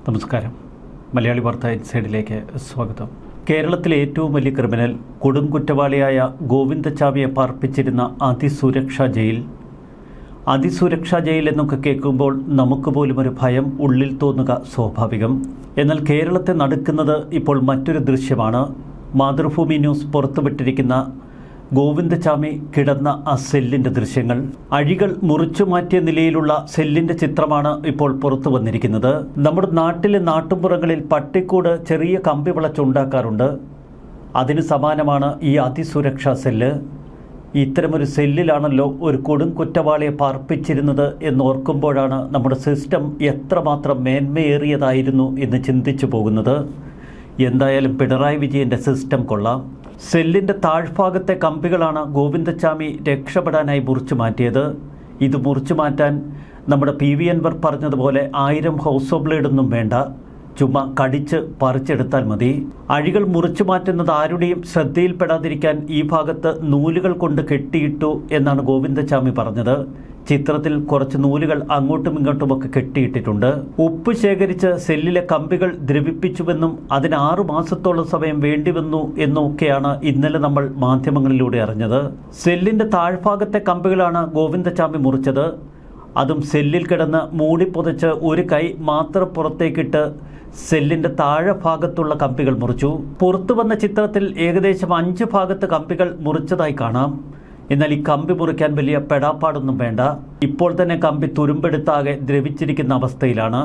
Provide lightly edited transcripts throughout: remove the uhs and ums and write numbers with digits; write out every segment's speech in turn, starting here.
നമസ്കാരം. മലയാളി വാർത്ത ഇൻസൈഡിലേക്ക് സ്വാഗതം. കേരളത്തിലെ ഏറ്റവും വലിയ ക്രിമിനൽ കൊടുംകുറ്റവാളിയായ ഗോവിന്ദച്ചാമിയെ പാർപ്പിച്ചിരുന്ന അതിസുരക്ഷാ ജയിൽ എന്നൊക്കെ കേൾക്കുമ്പോൾ നമുക്ക് പോലും ഒരു ഭയം ഉള്ളിൽ തോന്നുക സ്വാഭാവികം. എന്നാൽ കേരളത്തെ നടുക്കുന്നത് ഇപ്പോൾ മറ്റൊരു ദൃശ്യമാണ്. മാതൃഭൂമി ന്യൂസ് പുറത്തുവിട്ടിരിക്കുന്ന ഗോവിന്ദച്ചാമി കിടന്ന ആ സെല്ലിൻ്റെ ദൃശ്യങ്ങൾ. അഴികൾ മുറിച്ചു മാറ്റിയ നിലയിലുള്ള സെല്ലിൻ്റെ ചിത്രമാണ് ഇപ്പോൾ പുറത്തു വന്നിരിക്കുന്നത്. നമ്മുടെ നാട്ടിലെ നാട്ടുമ്പുറങ്ങളിൽ പട്ടിക്കൂട് ചെറിയ കമ്പി വളച്ചുണ്ടാക്കാറുണ്ട്. അതിന് സമാനമാണ് ഈ അതിസുരക്ഷാ സെല്ല്. ഇത്തരമൊരു സെല്ലിലാണല്ലോ ഒരു കൊടും കുറ്റവാളിയെ പാർപ്പിച്ചിരുന്നത് എന്നോർക്കുമ്പോഴാണ് നമ്മുടെ സിസ്റ്റം എത്രമാത്രം മേന്മയേറിയതായിരുന്നു എന്ന് ചിന്തിച്ചു പോകുന്നത്. എന്തായാലും പിണറായി വിജയൻ്റെ സിസ്റ്റം കൊള്ളാം. സെല്ലിൻ്റെ താഴ്ഭാഗത്തെ കമ്പികളാണ് ഗോവിന്ദച്ചാമി രക്ഷപ്പെടാനായി മുറിച്ചു മാറ്റിയത്. ഇത് മുറിച്ചു മാറ്റാൻ നമ്മുടെ PV അൻവർ പറഞ്ഞതുപോലെ 1000 ഹൗസ് ബ്ലേഡൊന്നും വേണ്ട, ചുമ്മാ കടിച്ച് പറിച്ചെടുത്താൽ മതി. അഴികൾ മുറിച്ചു മാറ്റുന്നത് ആരുടെയും ശ്രദ്ധയിൽപ്പെടാതിരിക്കാൻ ഈ ഭാഗത്ത് നൂലുകൾ കൊണ്ട് കെട്ടിയിട്ടു എന്നാണ് ഗോവിന്ദച്ചാമി പറഞ്ഞത്. ചിത്രത്തിൽ കുറച്ച് നൂലുകൾ അങ്ങോട്ടും ഇങ്ങോട്ടുമൊക്കെ കെട്ടിയിട്ടിട്ടുണ്ട്. ഉപ്പ് ശേഖരിച്ച് സെല്ലിലെ കമ്പികൾ ദ്രവിപ്പിച്ചുവെന്നും അതിന് 6 മാസത്തോളം സമയം വേണ്ടിവന്നു എന്നൊക്കെയാണ് ഇന്നലെ നമ്മൾ മാധ്യമങ്ങളിലൂടെ അറിഞ്ഞത്. സെല്ലിൻ്റെ താഴ്ഭാഗത്തെ കമ്പികളാണ് ഗോവിന്ദച്ചാമി മുറിച്ചത്. അതും സെല്ലിൽ കിടന്ന് മൂടിപ്പൊതച്ച് ഒരു കൈ മാത്രം പുറത്തേക്കിട്ട് സെല്ലിൻ്റെ താഴെ ഭാഗത്തുള്ള കമ്പികൾ മുറിച്ചു. പുറത്തു വന്ന ചിത്രത്തിൽ ഏകദേശം 5 ഭാഗത്ത് കമ്പികൾ മുറിച്ചതായി കാണാം. എന്നാൽ ഈ കമ്പി മുറിക്കാൻ വലിയ പെടാപ്പാടൊന്നും വേണ്ട. ഇപ്പോൾ തന്നെ കമ്പി തുരുമ്പെടുത്താകെ ദ്രവിച്ചിരിക്കുന്ന അവസ്ഥയിലാണ്.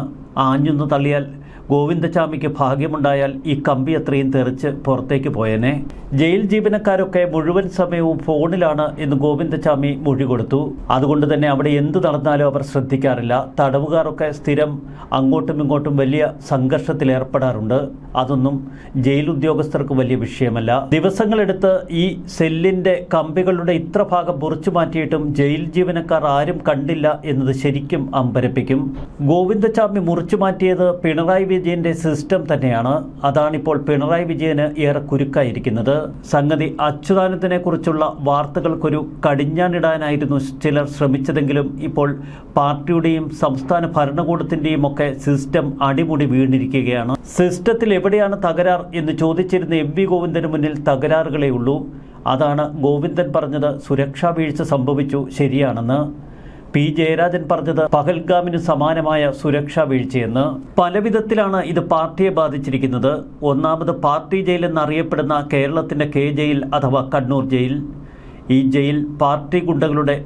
ആഞ്ഞൊന്ന് തള്ളിയാൽ ഗോവിന്ദച്ചാമിക്ക് ഭാഗ്യമുണ്ടായാൽ ഈ കമ്പി അത്രയും തെറിച്ച് പുറത്തേക്ക് പോയേനെ. ജയിൽ ജീവനക്കാരൊക്കെ മുഴുവൻ സമയവും ഫോണിലാണ് എന്ന് ഗോവിന്ദച്ചാമി മൊഴി കൊടുത്തു. അതുകൊണ്ട് തന്നെ അവിടെ എന്ത് നടന്നാലും അവർ ശ്രദ്ധിക്കാറില്ല. തടവുകാരൊക്കെ സ്ഥിരം അങ്ങോട്ടും ഇങ്ങോട്ടും വലിയ സംഘർഷത്തിൽ ഏർപ്പെടാറുണ്ട്. അതൊന്നും ജയിൽ ഉദ്യോഗസ്ഥർക്ക് വലിയ വിഷയമല്ല. ദിവസങ്ങളെടുത്ത് ഈ സെല്ലിൻ്റെ കമ്പികളുടെ ഇത്ര ഭാഗം മുറിച്ചു മാറ്റിയിട്ടും ജയിൽ ജീവനക്കാർ ആരും കണ്ടില്ല എന്നത് ശരിക്കും അമ്പരപ്പിക്കും. ഗോവിന്ദച്ചാമി മുറിച്ചു മാറ്റിയത് പിണറായി വിജയന്റെ സിസ്റ്റം തന്നെയാണ്. അതാണിപ്പോൾ പിണറായി വിജയന് ഏറെ കുരുക്കായിരിക്കുന്നത്. സംഗതി അച്യുതാനന്ദനെ കുറിച്ചുള്ള വാർത്തകൾക്കൊരു കടിഞ്ഞാണിടാനായിരുന്നു ചിലർ ശ്രമിച്ചതെങ്കിലും ഇപ്പോൾ പാർട്ടിയുടെയും സംസ്ഥാന ഭരണകൂടത്തിന്റെയും ഒക്കെ സിസ്റ്റം അടിമുടി വീണിരിക്കുകയാണ്. സിസ്റ്റത്തിൽ എവിടെയാണ് തകരാർ എന്ന് ചോദിച്ചിരുന്ന MV ഗോവിന്ദന് മുന്നിൽ തകരാറുകളേ ഉള്ളൂ. അതാണ് ഗോവിന്ദൻ പറഞ്ഞത് സുരക്ഷാ വീഴ്ച സംഭവിച്ചു ശരിയാണെന്ന്. P. ജയരാജൻ പറഞ്ഞത് പഹൽഗാമിന് സമാനമായ സുരക്ഷാ വീഴ്ചയെന്ന്. പലവിധത്തിലാണ് ഇത് പാർട്ടിയെ ബാധിച്ചിരിക്കുന്നത്. ഒന്നാമത് പാർട്ടി ജയിൽ എന്നറിയപ്പെടുന്ന കേരളത്തിൻ്റെ K ജയിൽ അഥവാ കണ്ണൂർ ജയിൽ. ഈ ജയിൽ പാർട്ടി ഗുണ്ടകളുടെ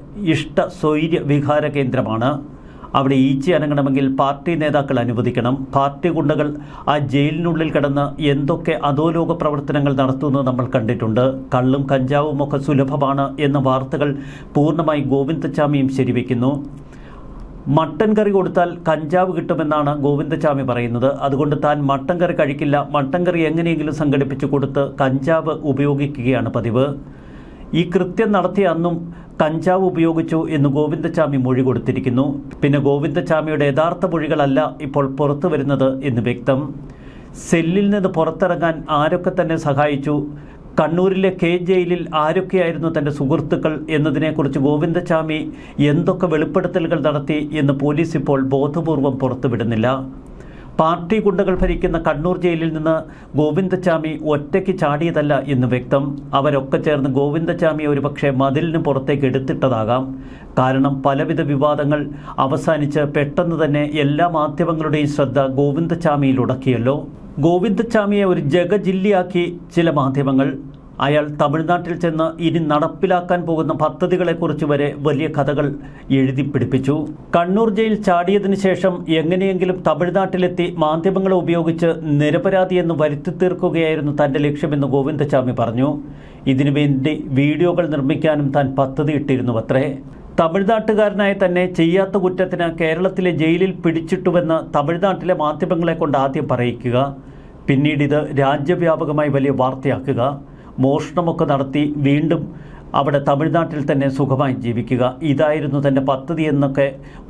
സ്വൈര്യ വിഹാര കേന്ദ്രമാണ്. അവിടെ ഈച്ച അനങ്ങണമെങ്കിൽ പാർട്ടി നേതാക്കൾ അനുവദിക്കണം. പാർട്ടി ഗുണ്ടകൾ ആ ജയിലിനുള്ളിൽ കിടന്ന് എന്തൊക്കെ അധോലോക പ്രവർത്തനങ്ങൾ നടത്തുന്നത് നമ്മൾ കണ്ടിട്ടുണ്ട്. കള്ളും കഞ്ചാവും ഒക്കെ സുലഭമാണ് എന്ന വാർത്തകൾ പൂർണ്ണമായി ഗോവിന്ദച്ചാമിയും ശരിവെക്കുന്നു. മട്ടൻ കറി കൊടുത്താൽ കഞ്ചാവ് കിട്ടുമെന്നാണ് ഗോവിന്ദച്ചാമി പറയുന്നത്. അതുകൊണ്ട് താൻ മട്ടൻ കറി കഴിക്കില്ല, മട്ടൻ കറി എങ്ങനെയെങ്കിലും സംഘടിപ്പിച്ച് കൊടുത്ത് കഞ്ചാവ് ഉപയോഗിക്കുകയാണ് പതിവ്. ഈ കൃത്യം നടത്തിയ അന്നും കഞ്ചാവ് ഉപയോഗിച്ചു എന്ന് ഗോവിന്ദച്ചാമി മൊഴി കൊടുത്തിരിക്കുന്നു. പിന്നെ ഗോവിന്ദച്ചാമിയുടെ യഥാർത്ഥ മൊഴികളല്ല ഇപ്പോൾ പുറത്തു വരുന്നത് എന്ന് വ്യക്തം. സെല്ലിൽ നിന്ന് പുറത്തിറങ്ങാൻ ആരൊക്കെ തന്നെ സഹായിച്ചു, കണ്ണൂരിലെ K ജയിലിൽ ആരൊക്കെയായിരുന്നു തൻ്റെ സുഹൃത്തുക്കൾ എന്നതിനെക്കുറിച്ച് ഗോവിന്ദച്ചാമി എന്തൊക്കെ വെളിപ്പെടുത്തലുകൾ നടത്തി എന്ന് പോലീസ് ഇപ്പോൾ ബോധപൂർവം പുറത്തുവിടുന്നില്ല. പാർട്ടി ഗുണ്ടകൾ ഭരിക്കുന്ന കണ്ണൂർ ജയിലിൽ നിന്ന് ഗോവിന്ദച്ചാമി ഒറ്റയ്ക്ക് ചാടിയതല്ല എന്ന് വ്യക്തം. അവരൊക്കെ ചേർന്ന് ഗോവിന്ദച്ചാമിയെ ഒരുപക്ഷെ മതിലിന് പുറത്തേക്ക് എടുത്തിട്ടതാകാം. കാരണം പലവിധ വിവാദങ്ങൾ അവസാനിച്ച് പെട്ടെന്ന് തന്നെ എല്ലാ മാധ്യമങ്ങളുടെയും ശ്രദ്ധ ഗോവിന്ദച്ചാമിയിൽ ഉടക്കിയല്ലോ. ഗോവിന്ദച്ചാമിയെ ഒരു ജഗജില്ലിയാക്കി ചില മാധ്യമങ്ങൾ. അയാൾ തമിഴ്നാട്ടിൽ ചെന്ന് ഇനി നടപ്പിലാക്കാൻ പോകുന്ന പദ്ധതികളെക്കുറിച്ച് വരെ വലിയ കഥകൾ എഴുതി പിടിപ്പിച്ചു. കണ്ണൂർ ജയിൽ ചാടിയതിനു ശേഷം എങ്ങനെയെങ്കിലും തമിഴ്നാട്ടിലെത്തി മാധ്യമങ്ങളെ ഉപയോഗിച്ച് നിരപരാധിയെന്ന് വരുത്തി തീർക്കുകയായിരുന്നു തൻ്റെ ലക്ഷ്യമെന്ന് ഗോവിന്ദച്ചാമി പറഞ്ഞു. ഇതിനുവേണ്ടി വീഡിയോകൾ നിർമ്മിക്കാനും താൻ പദ്ധതി ഇട്ടിരുന്നുവത്രേ. തമിഴ്നാട്ടുകാരനായ തന്നെ ചെയ്യാത്ത കുറ്റത്തിന് കേരളത്തിലെ ജയിലിൽ പിടിച്ചിട്ടുവെന്ന് തമിഴ്നാട്ടിലെ മാധ്യമങ്ങളെ കൊണ്ട് ആദ്യം പറയിക്കുക, പിന്നീട് ഇത് രാജ്യവ്യാപകമായി വലിയ വാർത്തയാക്കുക, മോഷണമൊക്കെ നടത്തി വീണ്ടും അവിടെ തമിഴ്നാട്ടിൽ തന്നെ സുഖമായി ജീവിക്കുക. ഇതായിരുന്നു തൻ്റെ പദ്ധതി എന്നൊക്കെ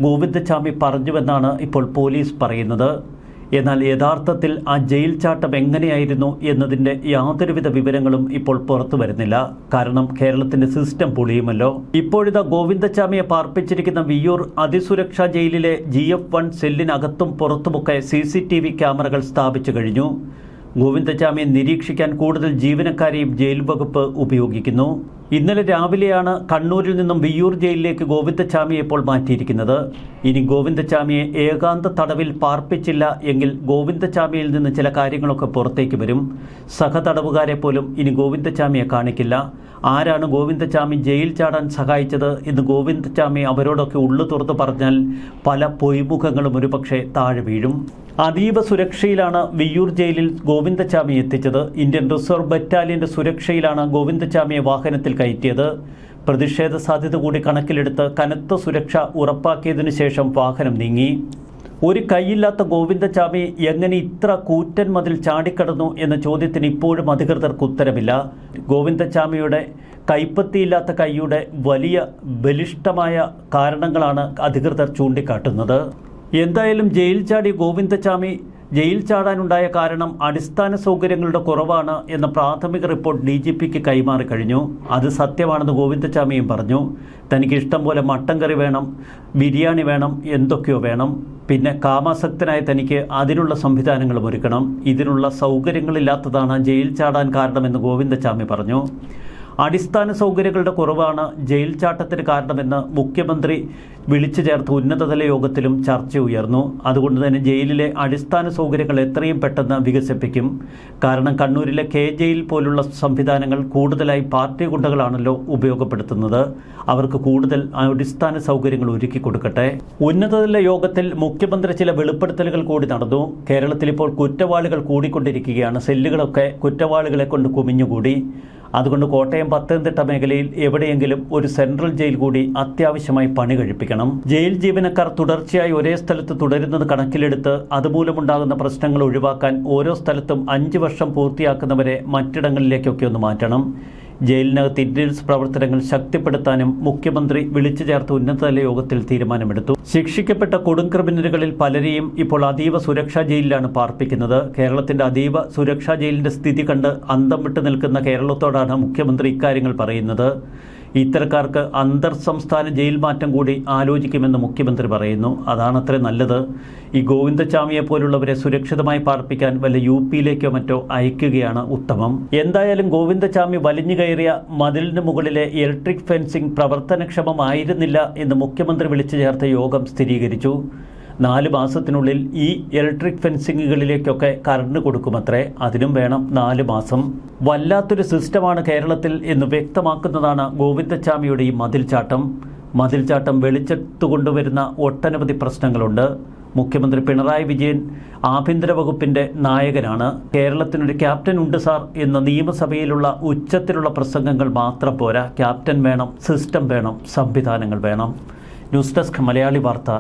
ഗോവിന്ദച്ചാമി പറഞ്ഞുവെന്നാണ് ഇപ്പോൾ പോലീസ് പറയുന്നത്. എന്നാൽ യഥാർത്ഥത്തിൽ ആ ജയിൽ ചാട്ടം എങ്ങനെയായിരുന്നു എന്നതിൻ്റെ യാതൊരുവിധ വിവരങ്ങളും ഇപ്പോൾ പുറത്തു വരുന്നില്ല. കാരണം കേരളത്തിൻ്റെ സിസ്റ്റം പൊളിയുമല്ലോ. ഇപ്പോഴിതാ ഗോവിന്ദച്ചാമിയെ പാർപ്പിച്ചിരിക്കുന്ന വിയ്യൂർ അതിസുരക്ഷാ ജയിലിലെ GF1 സെല്ലിനകത്തും പുറത്തുമൊക്കെ CCTV ക്യാമറകൾ സ്ഥാപിച്ചു കഴിഞ്ഞു. ഗോവിന്ദച്ചാമിയെ നിരീക്ഷിക്കാൻ കൂടുതൽ ജീവനക്കാരെയും ജയിൽ വകുപ്പ് ഉപയോഗിക്കുന്നു. ഇന്നലെ രാവിലെയാണ് കണ്ണൂരിൽ നിന്നും വിയ്യൂർ ജയിലിലേക്ക് ഗോവിന്ദച്ചാമിയെ ഇപ്പോൾ മാറ്റിയിരിക്കുന്നത്. ഇനി ഗോവിന്ദച്ചാമിയെ ഏകാന്ത തടവിൽ പാർപ്പിച്ചില്ല എങ്കിൽ ഗോവിന്ദച്ചാമിയിൽ നിന്ന് ചില കാര്യങ്ങളൊക്കെ പുറത്തേക്ക് വരും. സഹതടവുകാരെ പോലും ഇനി ഗോവിന്ദച്ചാമിയെ കാണിക്കില്ല. ആരാണ് ഗോവിന്ദച്ചാമി ജയിൽ ചാടാൻ സഹായിച്ചത് എന്ന് ഗോവിന്ദച്ചാമി അവരോടൊക്കെ ഉള്ളു തുറന്ന് പറഞ്ഞാൽ പല പൊയ്മുഖങ്ങളും ഒരുപക്ഷെ താഴെ വീഴും. അതീവ സുരക്ഷയിലാണ് വിയ്യൂർ ജയിലിൽ ഗോവിന്ദച്ചാമി എത്തിച്ചത്. ഇന്ത്യൻ റിസർവ് ബറ്റാലിയന്റെ സുരക്ഷയിലാണ് ഗോവിന്ദച്ചാമിയെ വാഹനത്തിൽ കയറ്റിയത്. പ്രതിഷേധ സാധ്യത കൂടി കണക്കിലെടുത്ത് കനത്ത സുരക്ഷ ഉറപ്പാക്കിയതിനു ശേഷം വാഹനം നീങ്ങി. ഒരു കൈയില്ലാത്ത ഗോവിന്ദച്ചാമി എങ്ങനെ ഇത്ര കൂറ്റൻ മതിൽ ചാടിക്കടന്നു എന്ന ചോദ്യത്തിന് ഇപ്പോഴും അധികൃതർക്ക് ഉത്തരമില്ല. ഗോവിന്ദച്ചാമിയുടെ കൈപ്പത്തിയില്ലാത്ത കൈയുടെ വലിയ ബലിഷ്ഠമായ കാരണങ്ങളാണ് അധികൃതർ ചൂണ്ടിക്കാട്ടുന്നത്. എന്തായാലും ജയിൽ ചാടി ഗോവിന്ദച്ചാമി ജയിൽ ചാടാനുണ്ടായ കാരണം അടിസ്ഥാന സൗകര്യങ്ങളുടെ കുറവാണ് എന്ന പ്രാഥമിക റിപ്പോർട്ട് DGPക്ക് കൈമാറി കഴിഞ്ഞു. അത് സത്യമാണെന്ന് ഗോവിന്ദച്ചാമിയും പറഞ്ഞു. തനിക്ക് ഇഷ്ടം പോലെ മട്ടൻ കറി വേണം, ബിരിയാണി വേണം, എന്തൊക്കെയോ വേണം. പിന്നെ കാമാസക്തനായ തനിക്ക് അതിനുള്ള സംവിധാനങ്ങളും ഒരുക്കണം. ഇതിനുള്ള സൗകര്യങ്ങളില്ലാത്തതാണ് ജയിൽ ചാടാൻ കാരണമെന്ന് ഗോവിന്ദച്ചാമി പറഞ്ഞു. അടിസ്ഥാന സൗകര്യങ്ങളുടെ കുറവാണ് ജയിൽ ചാട്ടത്തിന് കാരണമെന്ന് മുഖ്യമന്ത്രി വിളിച്ചു ചേർത്ത ഉന്നതതല യോഗത്തിലും ചർച്ച ഉയർന്നു. അതുകൊണ്ട് തന്നെ ജയിലിലെ അടിസ്ഥാന സൗകര്യങ്ങൾ എത്രയും പെട്ടെന്ന് വികസിപ്പിക്കും. കാരണം കണ്ണൂരിലെ ജയിൽ പോലുള്ള സംവിധാനങ്ങൾ കൂടുതലായി പാർട്ടി ഗുണ്ടകളാണല്ലോ ഉപയോഗപ്പെടുത്തുന്നത്. അവർക്ക് കൂടുതൽ അടിസ്ഥാന സൗകര്യങ്ങൾ ഒരുക്കി കൊടുക്കട്ടെ. ഉന്നതതല യോഗത്തിൽ മുഖ്യമന്ത്രി ചില വെളിപ്പെടുത്തലുകൾ കൂടി നടന്നു. കേരളത്തിൽ ഇപ്പോൾ കുറ്റവാളികൾ കൂടിക്കൊണ്ടിരിക്കുകയാണ്. സെല്ലുകളൊക്കെ കുറ്റവാളികളെ കൊണ്ട് കുമിഞ്ഞുകൂടി. അതുകൊണ്ട് കോട്ടയം, പത്തനംതിട്ട മേഖലയിൽ എവിടെയെങ്കിലും ഒരു സെൻട്രൽ ജയിൽ കൂടി അത്യാവശ്യമായി പണി കഴിപ്പിക്കണം. ജയിൽ ജീവനക്കാർ തുടർച്ചയായി ഒരേ സ്ഥലത്ത് തുടരുന്നത് കണക്കിലെടുത്ത് അതുമൂലമുണ്ടാകുന്ന പ്രശ്നങ്ങൾ ഒഴിവാക്കാൻ ഓരോ സ്ഥലത്തും 5 വർഷം പൂർത്തിയാക്കുന്നവരെ മറ്റിടങ്ങളിലേക്കൊക്കെ ഒന്ന് മാറ്റണം. ജയിലിനകത്ത് ഇന്റലിജൻസ് പ്രവർത്തനങ്ങൾ ശക്തിപ്പെടുത്താനും മുഖ്യമന്ത്രി വിളിച്ചു ചേർത്ത ഉന്നതതല യോഗത്തിൽ തീരുമാനമെടുത്തു. ശിക്ഷിക്കപ്പെട്ട കൊടുംക്രിമിനലുകളിൽ പലരെയും ഇപ്പോൾ അതീവ സുരക്ഷാ ജയിലിലാണ് പാർപ്പിക്കുന്നത്. കേരളത്തിന്റെ അതീവ സുരക്ഷാ ജയിലിന്റെ സ്ഥിതി കണ്ട് അന്തം വിട്ടു നിൽക്കുന്ന കേരളത്തോടാണ് മുഖ്യമന്ത്രി ഇക്കാര്യങ്ങൾ പറയുന്നത്. ഇത്തരക്കാർക്ക് അന്തർ സംസ്ഥാന ജയിൽ മാറ്റം കൂടി ആലോചിക്കുമെന്ന് മുഖ്യമന്ത്രി പറയുന്നു. അതാണത്ര നല്ലത്. ഈ ഗോവിന്ദച്ചാമിയെ പോലുള്ളവരെ സുരക്ഷിതമായി പാർപ്പിക്കാൻ വല്ല UPയിലേക്കോ മറ്റോ അയക്കുകയാണ് ഉത്തമം. എന്തായാലും ഗോവിന്ദച്ചാമി വലിഞ്ഞു കയറിയ മതിലിന് മുകളിലെ ഇലക്ട്രിക് ഫെൻസിംഗ് പ്രവർത്തനക്ഷമമായിരുന്നില്ല എന്ന് മുഖ്യമന്ത്രി വിളിച്ചു ചേർത്ത യോഗം സ്ഥിരീകരിച്ചു. 4 മാസത്തിനുള്ളിൽ ഈ ഇലക്ട്രിക് ഫെൻസിങ്ങുകളിലേക്കൊക്കെ കറണ്ട് കൊടുക്കുമത്രേ. അതിനും വേണം 4 മാസം. വല്ലാത്തൊരു സിസ്റ്റമാണ് കേരളത്തിൽ എന്ന് വ്യക്തമാക്കുന്നതാണ് ഗോവിന്ദച്ചാമിയുടെ ഈ മതിൽചാട്ടം വെളിച്ചത്തു കൊണ്ടുവരുന്ന ഒട്ടനവധി പ്രശ്നങ്ങളുണ്ട്. മുഖ്യമന്ത്രി പിണറായി വിജയൻ ആഭ്യന്തര വകുപ്പിൻ്റെ നായകനാണ്. കേരളത്തിനൊരു ക്യാപ്റ്റൻ ഉണ്ട് സാർ എന്ന നിയമസഭയിലുള്ള ഉച്ചത്തിലുള്ള പ്രസംഗങ്ങൾ മാത്രം പോരാ. ക്യാപ്റ്റൻ വേണം, സിസ്റ്റം വേണം, സംവിധാനങ്ങൾ വേണം. ന്യൂസ് ഡെസ്ക് മലയാളി വാർത്ത.